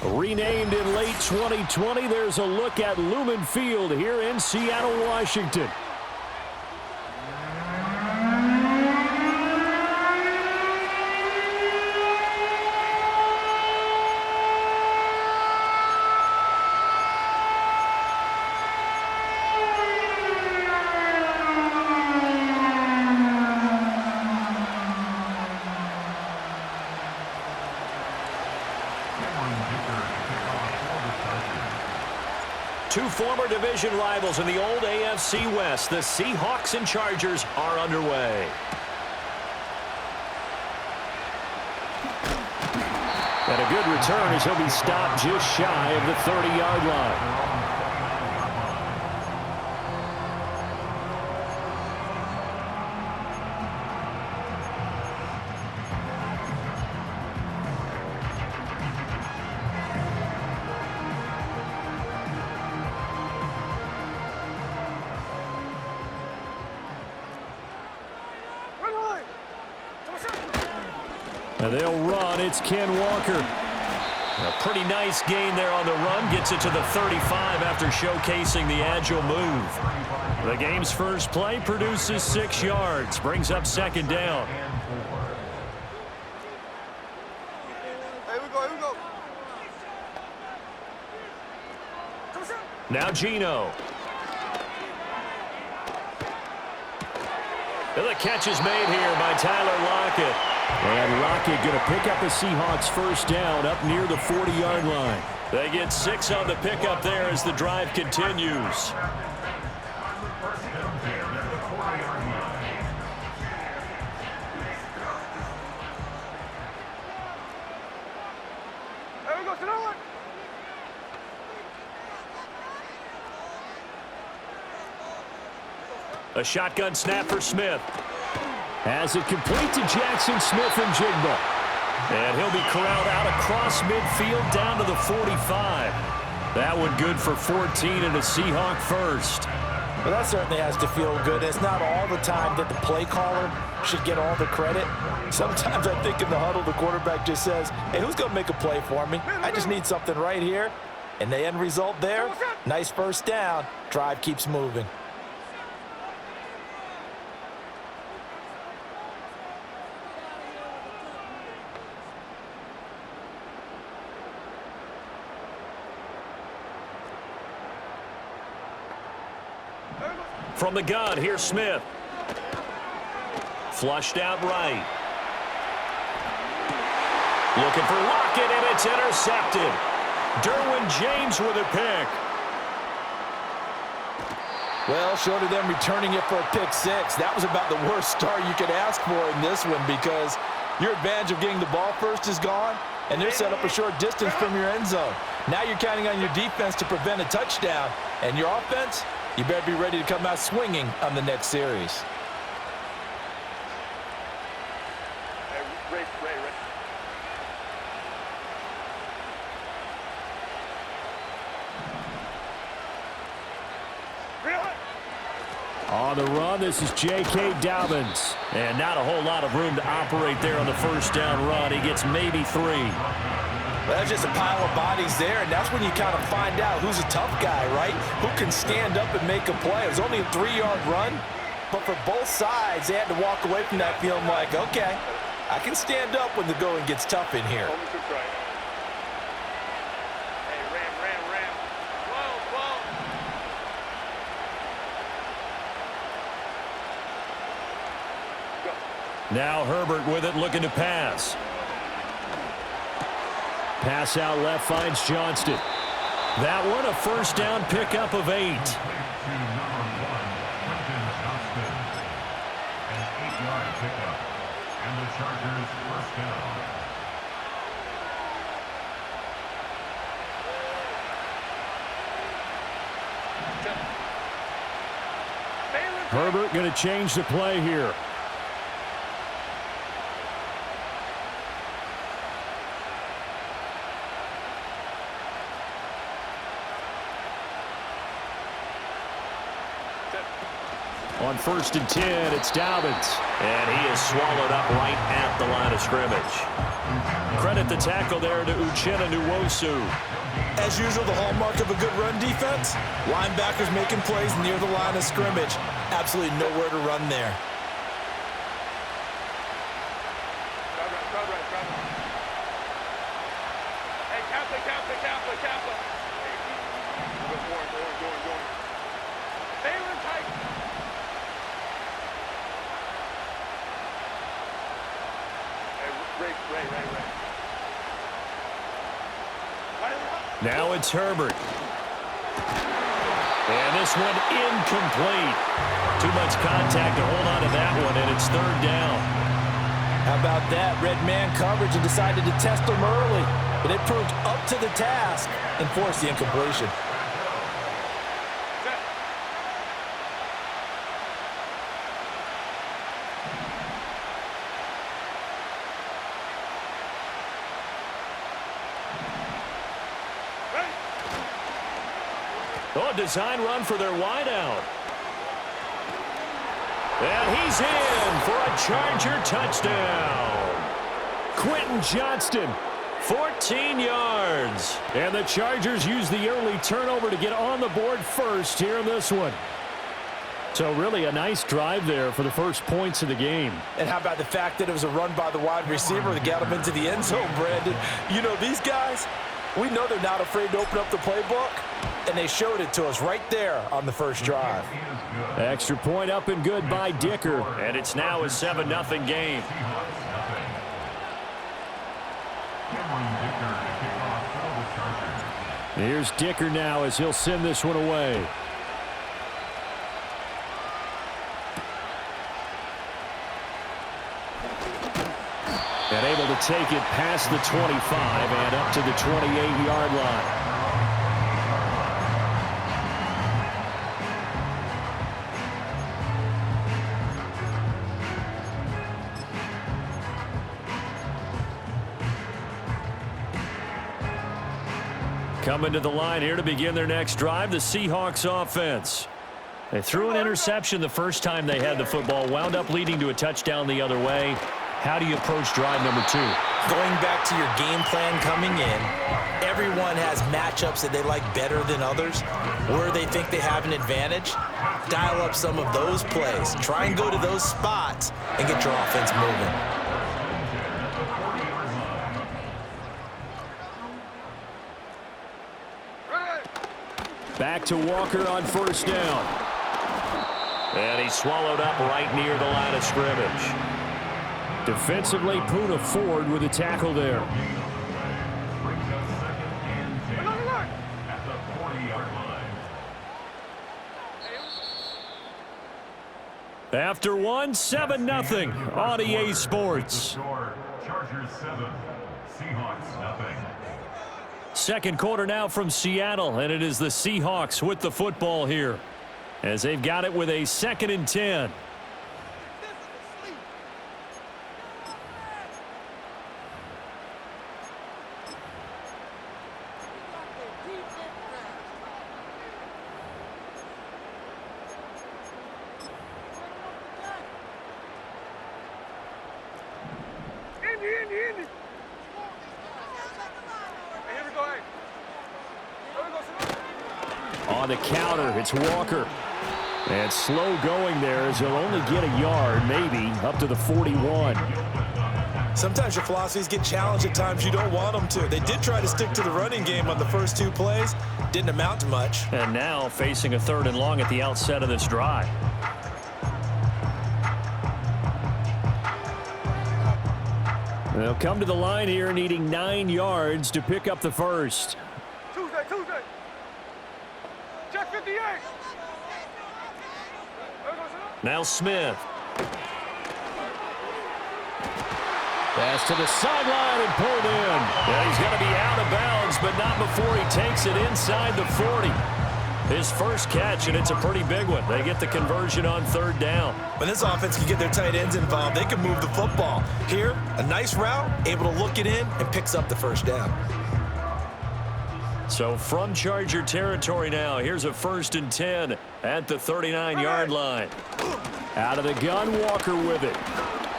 Renamed in late 2020, there's a look at Lumen Field here in Seattle, Washington. Two former division rivals in the old AFC West, the Seahawks and Chargers, are underway. And a good return as he'll be stopped just shy of the 30-yard line. And they'll run. It's Ken Walker. A pretty nice gain there on the run. Gets it to the 35 after showcasing the agile move. The game's first play produces 6 yards. Brings up second down. Here we go. Now Geno. And the catch is made here by Tyler Lockett. And Lockett going to pick up the Seahawks first down up near the 40-yard line. They get 6 on the pickup there as the drive continues. A shotgun snap for Smith. As it complete to Jackson Smith and Jigba. And he'll be corralled out across midfield down to the 45. That one good for 14 and a Seahawk first. Well, that certainly has to feel good. It's not all the time that the play caller should get all the credit. Sometimes I think in the huddle, the quarterback just says, hey, who's going to make a play for me? I just need something right here. And the end result there, nice first down. Drive keeps moving. From the gun, here's Smith. Flushed out right. Looking for Lockett, and it's intercepted. Derwin James with a pick. Well, short of them returning it for a pick six, that was about the worst start you could ask for in this one because your advantage of getting the ball first is gone, and they're set up a short distance from your end zone. Now you're counting on your defense to prevent a touchdown, and your offense, you better be ready to come out swinging on the next series. On the run, this is J.K. Dobbins. And not a whole lot of room to operate there on the first down run. He gets maybe 3. Well, that's just a pile of bodies there, and that's when you kind of find out who's a tough guy, right? Who can stand up and make a play. It was only a 3-yard run, but for both sides, they had to walk away from that feeling like, okay, I can stand up when the going gets tough in here. Now Herbert with it, looking to pass. Pass out left, finds Johnston. That one, a first down pickup of 8. Herbert going to change the play here. On 1st and 10, it's Dobbins. And he is swallowed up right at the line of scrimmage. Credit the tackle there to Uchenna Nwosu. As usual, the hallmark of a good run defense, linebackers making plays near the line of scrimmage. Absolutely nowhere to run there. Hey, Kaplan. Going. Balin tight. Hey, Ray. Now it's Herbert. And this one incomplete. Too much contact to hold on to that one, and it's 3rd down. How about that? Red man coverage and decided to test them early. But it proved up to the task and forced the incompletion. Oh, design run for their wideout. And he's in for a Charger touchdown. Quentin Johnston, 14 yards. And the Chargers use the early turnover to get on the board first here in this one. So really a nice drive there for the first points of the game. And how about the fact that it was a run by the wide receiver that got him into the end zone, Brandon? You know, these guys, we know they're not afraid to open up the playbook, and they showed it to us right there on the first drive. Extra point up and good by Dicker. And it's now a 7-0 game. Here's Dicker now as he'll send this one away. And able to take it past the 25 and up to the 28-yard line. Coming to the line here to begin their next drive, the Seahawks offense. They threw an interception the first time they had the football, wound up leading to a touchdown the other way. How do you approach drive number 2? Going back to your game plan coming in, everyone has matchups that they like better than others, where they think they have an advantage. Dial up some of those plays. Try and go to those spots and get your offense moving. Back to Walker on 1st down. And he's swallowed up right near the line of scrimmage. Defensively, Poona Ford with a tackle there. After one, 7-0 on EA Sports. Chargers 7, Seahawks nothing. Second quarter now from Seattle, and it is the Seahawks with the football here as they've got it with a 2nd and 10. On the counter, it's Walker. And slow going there as he'll only get a yard, maybe, up to the 41. Sometimes your philosophies get challenged at times you don't want them to. They did try to stick to the running game on the first 2 plays. Didn't amount to much. And now facing a 3rd and long at the outset of this drive. They'll come to the line here needing 9 yards to pick up the first. Tuesday. Check 58. Now Smith. Pass to the sideline and pulled in. Yeah, he's going to be out of bounds, but not before he takes it inside the 40. His first catch, and it's a pretty big one. They get the conversion on 3rd down. When this offense can get their tight ends involved, they can move the football. Here, a nice route, able to look it in, and picks up the 1st down. So from Charger territory now, here's a 1st and 10 at the 39-yard line. Out of the gun, Walker with it.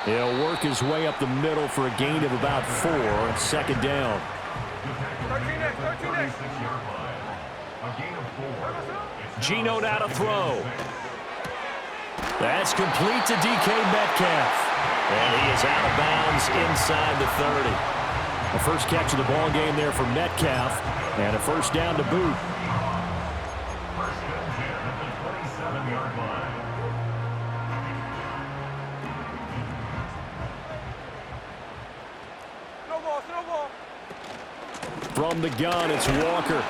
He'll work his way up the middle for a gain of about 4, 2nd down. 13 next. Geno now to throw. That's complete to DK Metcalf. And he is out of bounds inside the 30. The first catch of the ball game there for Metcalf. And a 1st down to boot. First and 10 at the 27-yard line. Snowball. From the gun, it's Walker.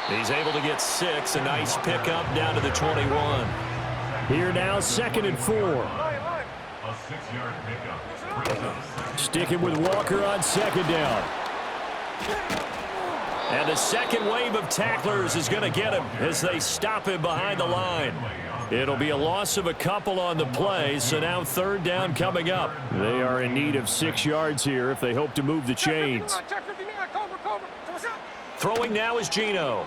He's able to get 6. A nice pickup down to the 21. Here now, 2nd and 4. Line. A 6-yard pickup. Sticking with Walker on 2nd down. And the second wave of tacklers is going to get him as they stop him behind the line. It'll be a loss of a couple on the play, so now 3rd down coming up. They are in need of 6 yards here if they hope to move the chains. Check 59, cover. What's up? Throwing now is Geno.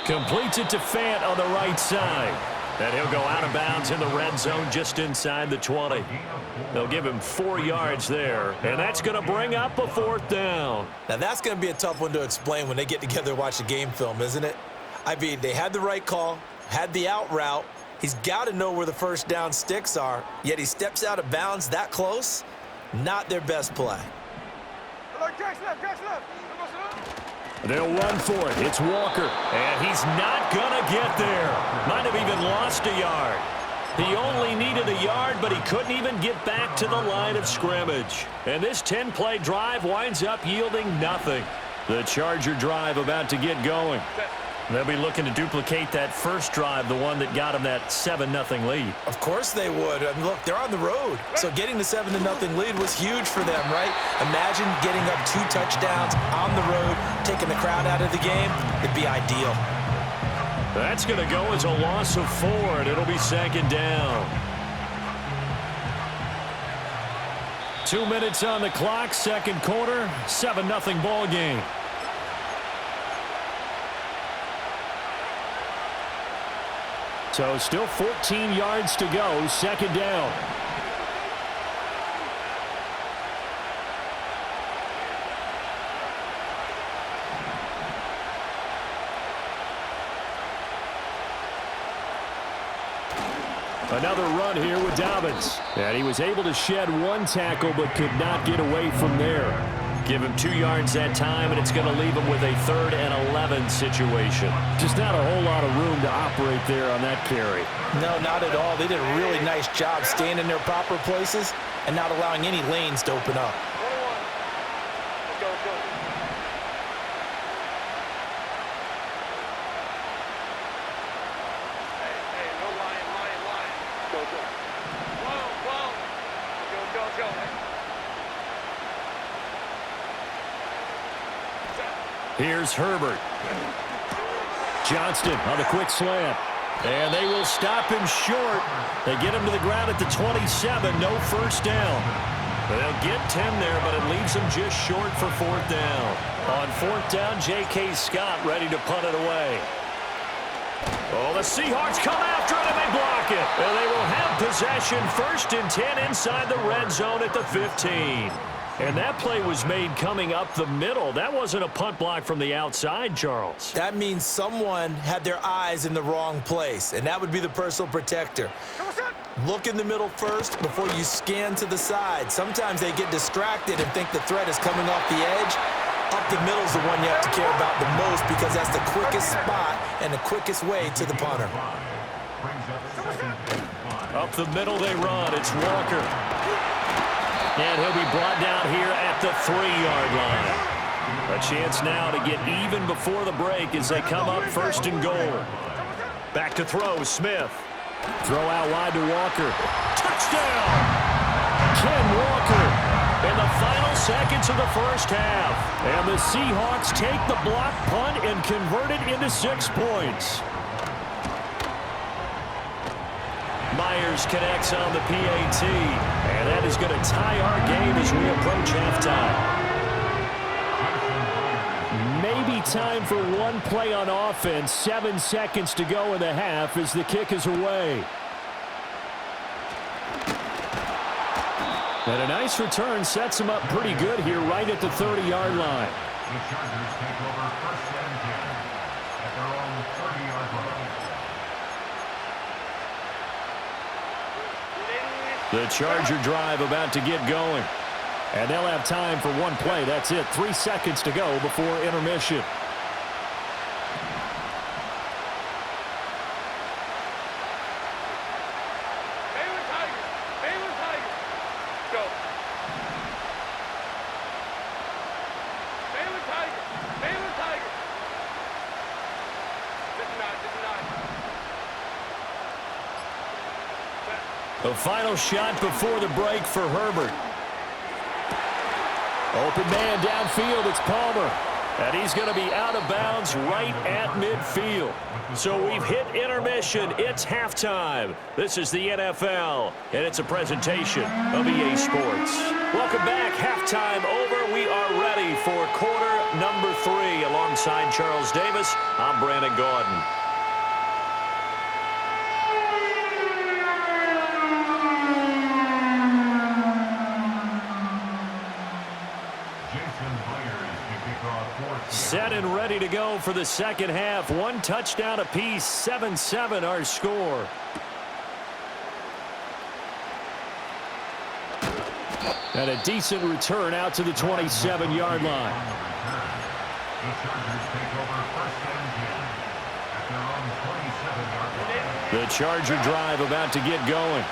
Completes it to Fant on the right side. And he'll go out of bounds in the red zone just inside the 20. They'll give him 4 yards there, and that's going to bring up a 4th down. Now, that's going to be a tough one to explain when they get together and watch the game film, isn't it? I mean, they had the right call, had the out route. He's got to know where the 1st down sticks are, yet he steps out of bounds that close. Not their best play. Jack's left. They'll run for it. It's Walker, and he's not going to get there. Might have even lost a yard. He only needed a yard, but he couldn't even get back to the line of scrimmage. And this 10-play drive winds up yielding nothing. The Charger drive about to get going. They'll be looking to duplicate that first drive, the one that got them that 7-0 lead. Of course they would. I mean, look, they're on the road. So getting the 7-0 lead was huge for them, right? Imagine getting up 2 touchdowns on the road, taking the crowd out of the game. It'd be ideal. That's going to go as a loss of 4, and it'll be 2nd down. 2 minutes on the clock, 2nd quarter, 7-0 ball game. So still 14 yards to go, 2nd down. Another run here with Dobbins. And he was able to shed 1 tackle but could not get away from there. Give him 2 yards that time, and it's going to leave him with a 3rd and 11 situation. Just not a whole lot of room to operate there on that carry. No, not at all. They did a really nice job staying in their proper places and not allowing any lanes to open up. Let's go. Hey, no lying. Go. Whoa. Go. Here's Herbert. Johnston on the quick slant. And they will stop him short. They get him to the ground at the 27. No 1st down. They'll get 10 there, but it leaves them just short for 4th down. On 4th down, J.K. Scott ready to punt it away. Oh, the Seahawks come after it, and they block it. And they will have possession 1st and 10 inside the red zone at the 15. And that play was made coming up the middle. That wasn't a punt block from the outside, Charles. That means someone had their eyes in the wrong place, and that would be the personal protector. Look in the middle first before you scan to the side. Sometimes they get distracted and think the threat is coming off the edge. Up the middle is the one you have to care about the most because that's the quickest spot and the quickest way to the punter. Up the middle they run. It's Walker. And he'll be brought down here at the 3-yard line. A chance now to get even before the break as they come up 1st and goal. Back to throw, Smith. Throw out wide to Walker. Touchdown! Ken Walker in the final seconds of the first half. And the Seahawks take the block punt and convert it into 6 points. Myers connects on the PAT, and that is going to tie our game as we approach halftime. time for one play on offense. 7 seconds to go in the half as the kick is away. And a nice return sets him up pretty good here right at the 30-yard line. The Chargers take over 1st and 10 at their own 30-yard line. The Charger drive about to get going. And they'll have time for one play. That's it. 3 seconds to go before intermission. The final shot before the break for Herbert. Open man downfield, it's Palmer. And he's going to be out of bounds right at midfield. So we've hit intermission. It's halftime. This is the NFL, and it's a presentation of EA Sports. Welcome back. Halftime over. We are ready for quarter number 3. Alongside Charles Davis, I'm Brandon Gaudin. Set and ready to go for the second half. 1 touchdown apiece, 7-7 our score. And a decent return out to the 27-yard line. The Charger drive about to get going.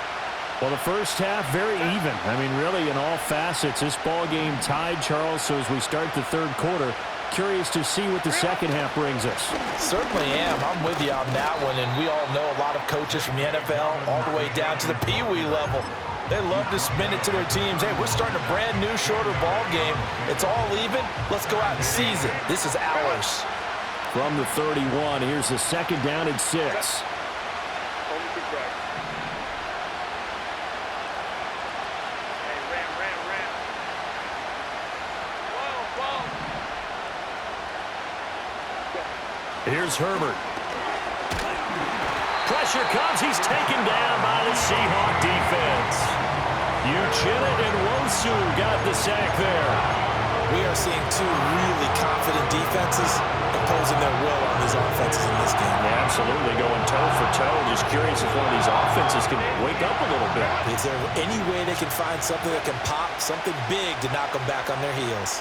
Well, the first half, very even. I mean, really, in all facets, this ball game tied, Charles. So as we start the third quarter, curious to see what the second half brings us. Certainly am. I'm with you on that one. And we all know a lot of coaches from the NFL all the way down to the Pee-wee level. They love to spin it to their teams. Hey, we're starting a brand new, shorter ball game. It's all even. Let's go out and seize it. This is ours. From the 31, here's the second down and 6. Here's Herbert. Pressure comes. He's taken down by the Seahawk defense. Uchenna and Wosu got the sack there. We are seeing 2 really confident defenses imposing their will on these offenses in this game. Yeah, absolutely, going toe for toe. Just curious if one of these offenses can wake up a little bit. Is there any way they can find something that can pop, something big to knock them back on their heels?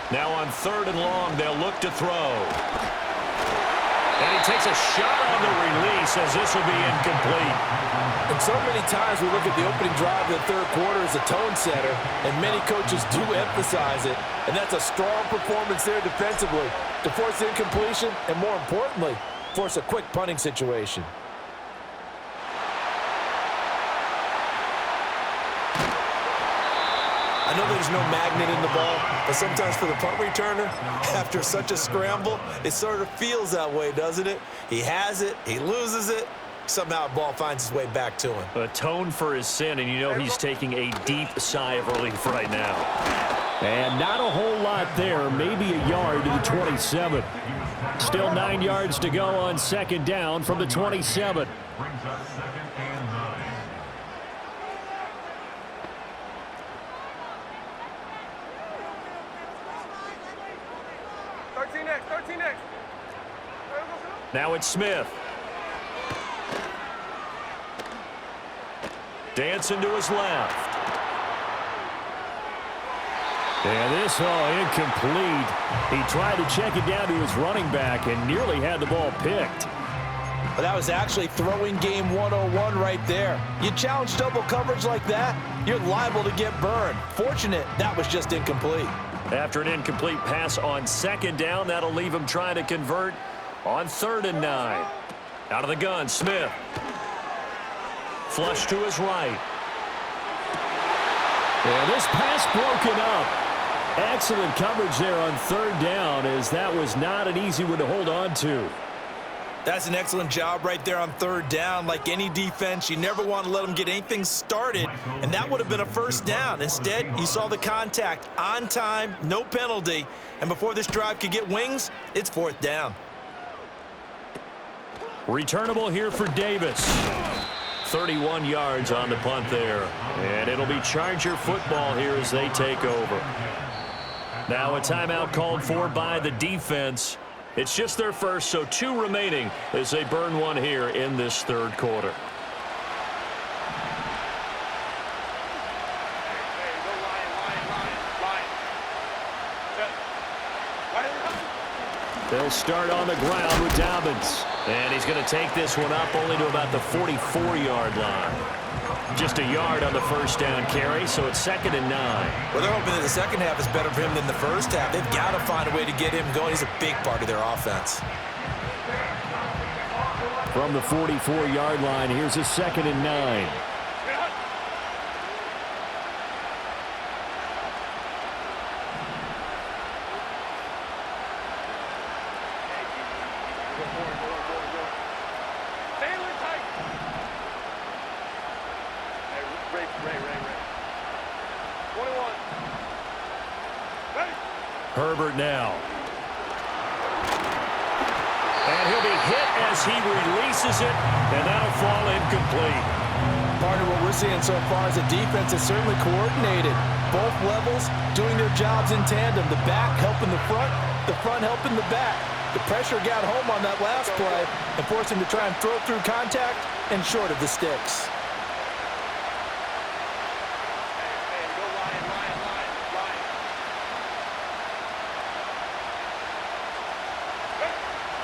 Now on 3rd and long, they'll look to throw. And he takes a shot on the release as this will be incomplete. And so many times we look at the opening drive of the third quarter as a tone setter, and many coaches do emphasize it. And that's a strong performance there defensively to force incompletion and, more importantly, force a quick punting situation. I know there's no magnet in the ball, but sometimes for the punt returner, after such a scramble, it sort of feels that way, doesn't it? He has it, he loses it, somehow the ball finds its way back to him. Atone for his sin, and you know he's taking a deep sigh of relief right now. And not a whole lot there, maybe a yard to the 27. Still 9 yards to go on 2nd down from the 27. Brings us 2nd and 9. Now it's Smith. Dancing to his left. And this, incomplete. He tried to check it down to his running back and nearly had the ball picked. But that was actually throwing game 101 right there. You challenge double coverage like that, you're liable to get burned. Fortunate that was just incomplete. After an incomplete pass on 2nd down, that'll leave him trying to convert on 3rd and 9. Out of the gun, Smith. Flush to his right. And this pass broken up. Excellent coverage there on third down, as that was not an easy one to hold on to. That's an excellent job right there on third down. Like any defense, you never want to let them get anything started, and that would have been a first down. Instead, you saw the contact on time, no penalty, and before this drive could get wings, it's fourth down. Returnable here for Davis. 31 yards on the punt there, and it'll be Charger football here as they take over. Now a timeout called for by the defense. It's just their first, so 2 remaining as they burn one here in this third quarter. They'll start on the ground with Dobbins. And he's going to take this one up only to about the 44-yard line. Just a yard on the first down carry, so it's 2nd and 9. Well, they're hoping that the second half is better for him than the first half. They've got to find a way to get him going. He's a big part of their offense. From the 44-yard line, here's a 2nd and 9. Herbert now. And he'll be hit as he releases it, and that'll fall incomplete. Part of what we're seeing so far is the defense is certainly coordinated. Both levels doing their jobs in tandem. The back helping the front helping the back. The pressure got home on that last play and forced him to try and throw through contact and short of the sticks.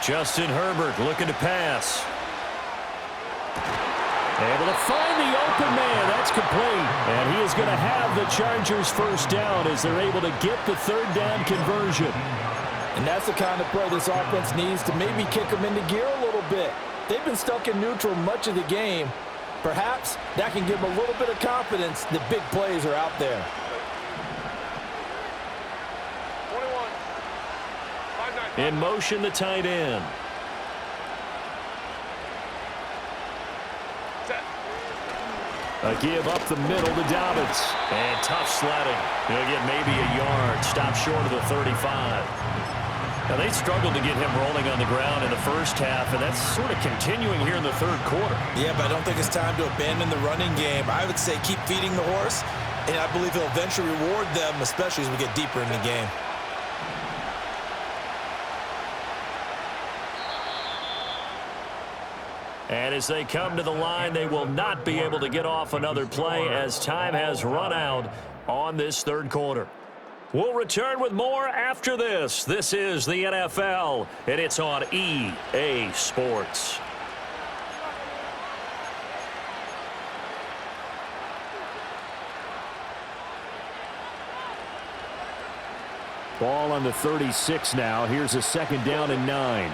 Justin Herbert looking to pass. Able to find the open man. That's complete. And he is going to have the Chargers first down as they're able to get the third down conversion. And that's the kind of play this offense needs to maybe kick them into gear a little bit. They've been stuck in neutral much of the game. Perhaps that can give them a little bit of confidence that big plays are out there. In motion, the tight end. A give up the middle to Dobbins. And tough sledding. He'll get maybe a yard. Stop short of the 35. Now, they struggled to get him rolling on the ground in the first half, and that's sort of continuing here in the third quarter. Yeah, but I don't think it's time to abandon the running game. I would say keep feeding the horse, and I believe he'll eventually reward them, especially as we get deeper in the game. And as they come to the line, they will not be able to get off another play as time has run out on this third quarter. We'll return with more after this. This is the NFL, and it's on EA Sports. Ball on the 36 now. Here's a 2nd down and 9.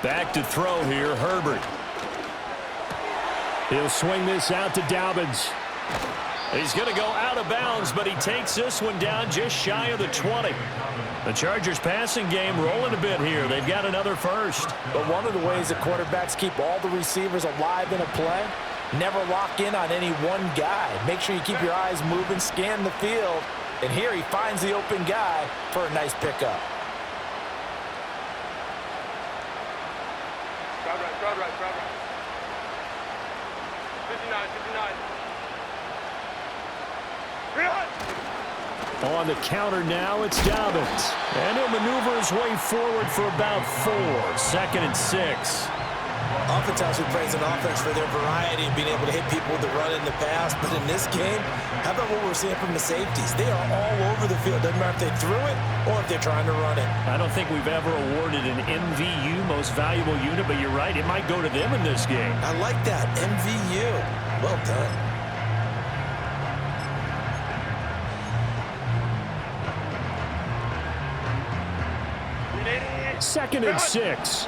Back to throw here, Herbert. He'll swing this out to Dobbins. He's going to go out of bounds, but he takes this one down just shy of the 20. The Chargers passing game rolling a bit here. They've got another first. But one of the ways that quarterbacks keep all the receivers alive in a play, never lock in on any one guy. Make sure you keep your eyes moving, scan the field. And here he finds the open guy for a nice pickup. Crowd right. 59. On the counter now, it's Dobbins. And he'll maneuver his way forward for about 4. 2nd and 6. Oftentimes we praise an offense for their variety and being able to hit people with the run in the pass. But in this game, how about what we're seeing from the safeties? They are all over the field. Doesn't matter if they threw it or if they're trying to run it. I don't think we've ever awarded an MVU, most valuable unit, but you're right. It might go to them in this game. I like that. MVU. Well done. 2nd and 6.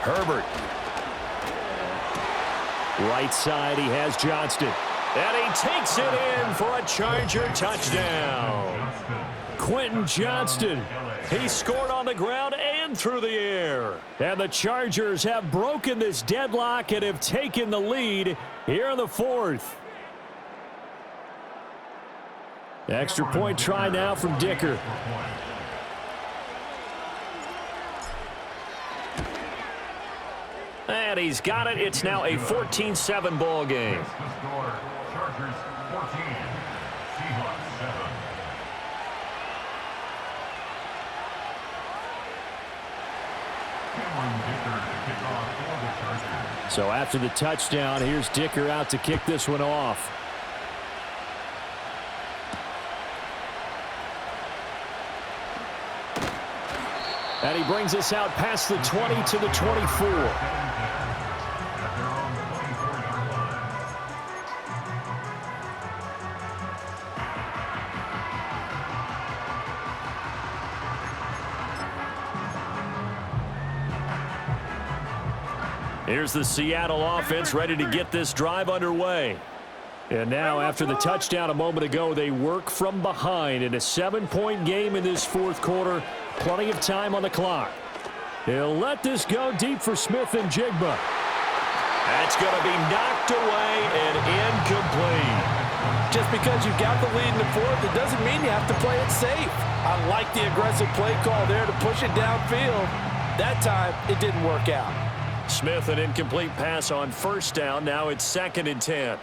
Herbert. Right side, he has Johnston. And he takes it in for a Charger touchdown. Quentin Johnston. He scored on the ground and through the air. And the Chargers have broken this deadlock and have taken the lead here in the 4th. Extra point try now from Dicker. And he's got it. It's now a 14-7 ball game. Chargers 14, Seahawks 7. So after the touchdown, here's Dicker out to kick this one off. And he brings us out past the 20 to the 24. Here's the Seattle offense ready to get this drive underway. And now, after the touchdown a moment ago, they work from behind in a 7-point game in this 4th quarter. Plenty of time on the clock. He'll let this go deep for Smith and Jigba. That's going to be knocked away and incomplete. Just because you got the lead in the 4th, it doesn't mean you have to play it safe. I like the aggressive play call there to push it downfield. That time, it didn't work out. Smith, an incomplete pass on 1st down. Now it's 2nd and 10.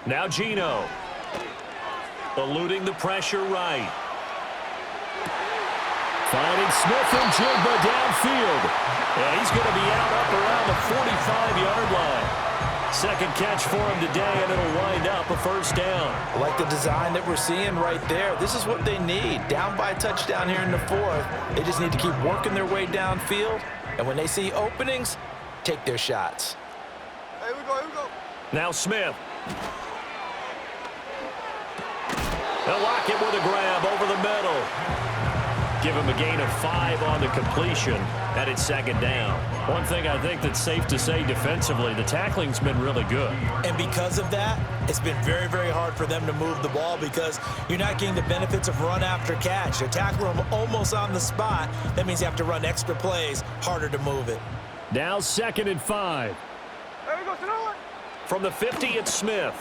Now Geno. Eluding the pressure right. Finding Smith and Jigba downfield. And he's going to be out up around the 45-yard line. 2nd catch for him today, and it'll wind up a 1st down. I like the design that we're seeing right there. This is what they need. Down by a touchdown here in the 4th. They just need to keep working their way downfield. And when they see openings, take their shots. Here we go. Now Smith. They'll lock it with a grab over the middle. Give him a gain of 5 on the completion. And it's 2nd down. One thing I think that's safe to say defensively, the tackling's been really good. And because of that, it's been very, very hard for them to move the ball because you're not getting the benefits of run after catch. They're tackling them almost on the spot. That means you have to run extra plays, harder to move it. Now 2nd and 5. There we go, throw it. From the 50, it's Smith.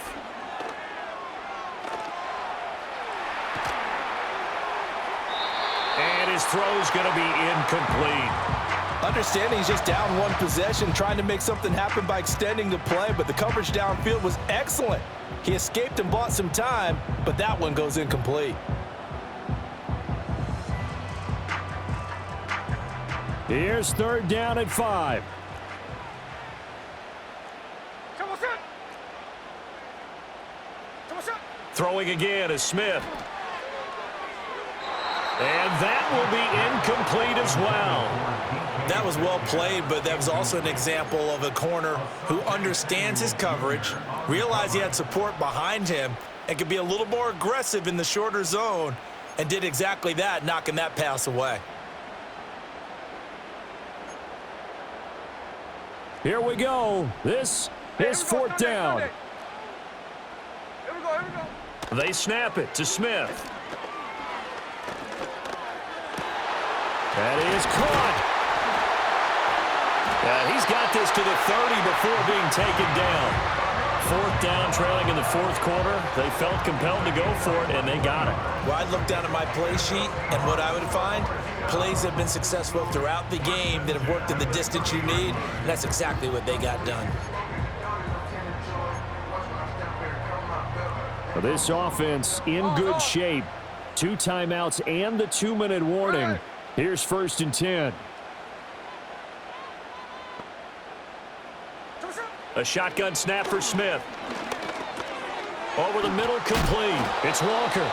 And his throw's going to be incomplete. Understanding he's just down 1 possession, trying to make something happen by extending the play, but the coverage downfield was excellent. He escaped and bought some time, but that one goes incomplete. Here's 3rd down at 5. Throwing again is Smith. And that will be incomplete as well. That was well played, but that was also an example of a corner who understands his coverage, realized he had support behind him, and could be a little more aggressive in the shorter zone, and did exactly that, knocking that pass away. Here we go. This is 4th down. Here we go. They snap it to Smith. That is caught. He's got this to the 30 before being taken down. 4th down, trailing in the 4th quarter. They felt compelled to go for it, and they got it. Well, I'd look down at my play sheet, and what I would find, plays have been successful throughout the game that have worked in the distance you need, and that's exactly what they got done. This offense in good shape. 2 timeouts and the 2-minute warning. Here's 1st and 10. A shotgun snap for Smith. Over the middle, complete. It's Walker.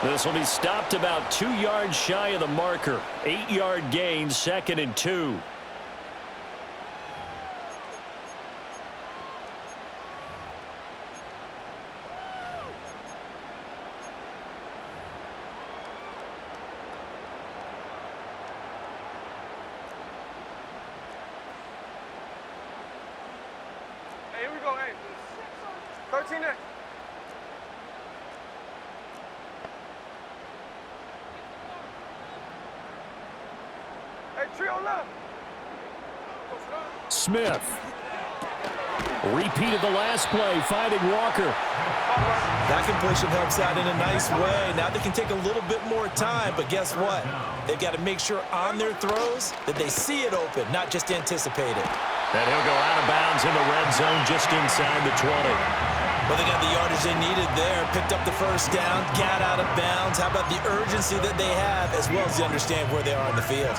This will be stopped about 2 yards shy of the marker. 8-yard gain, 2nd and 2. Hey, here we go, hey. 13 there. Hey, trio left. Smith. Repeat of the last play, finding Walker. That completion helps out in a nice way. Now they can take a little bit more time, but guess what? They've got to make sure on their throws that they see it open, not just anticipate it. And he'll go out of bounds in the red zone just inside the 20. Well, they got the yardage they needed there, picked up the first down, got out of bounds. How about the urgency that they have, as well as they understand where they are on the field?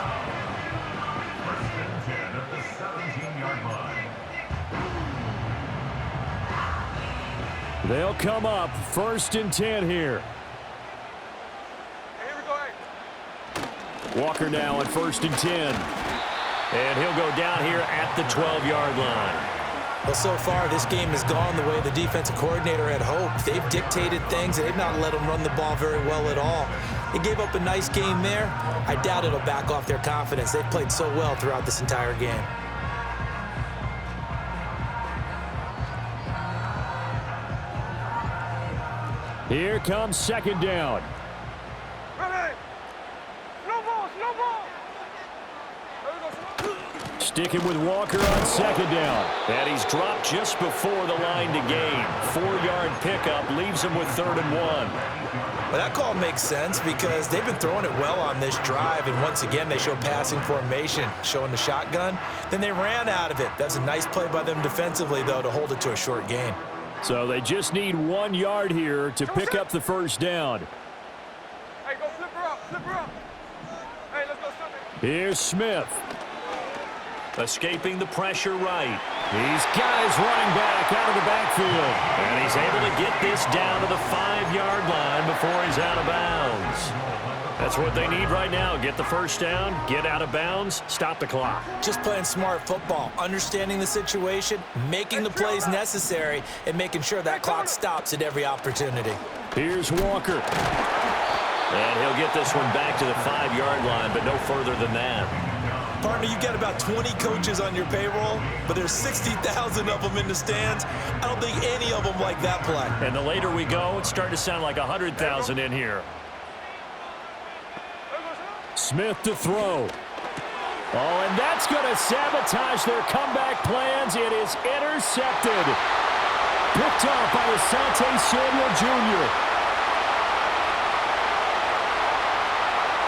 First and 10 at the 17-yard line. They'll come up 1st and 10 here. Hey, here we go, hey. Walker now at 1st and 10. And he'll go down here at the 12-yard line. Well, so far, this game has gone the way the defensive coordinator had hoped. They've dictated things. They've not let them run the ball very well at all. They gave up a nice game there. I doubt it'll back off their confidence. They've played so well throughout this entire game. Here comes 2nd down. Ready. Snowball, snowball. There we go, snowball. Sticking with Walker on 2nd down. And he's dropped just before the line to gain. 4-yard pickup leaves him with 3rd and 1. Well, that call makes sense because they've been throwing it well on this drive, and once again, they show passing formation, showing the shotgun. Then they ran out of it. That's a nice play by them defensively, though, to hold it to a short gain. So they just need 1 yard here to pick up the 1st down. Hey, go flip her up, flip her up. Hey, let's go, Sunday. Here's Smith. Escaping the pressure right. He's got his running back out of the backfield. And he's able to get this down to the 5-yard line before he's out of bounds. That's what they need right now. Get the 1st down, get out of bounds, stop the clock. Just playing smart football, understanding the situation, making the plays necessary, and making sure that clock stops at every opportunity. Here's Walker. And he'll get this one back to the 5-yard line, but no further than that. Partner, you got about 20 coaches on your payroll, but there's 60,000 of them in the stands. I don't think any of them like that play. And the later we go, it's starting to sound like 100,000 in here. Smith to throw. Oh, and that's going to sabotage their comeback plans. It is intercepted. Picked off by Asante Samuel Jr.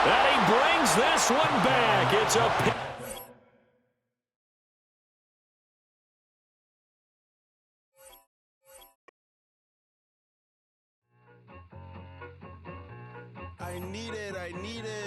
And he brings this one back. It's a pick. I need it.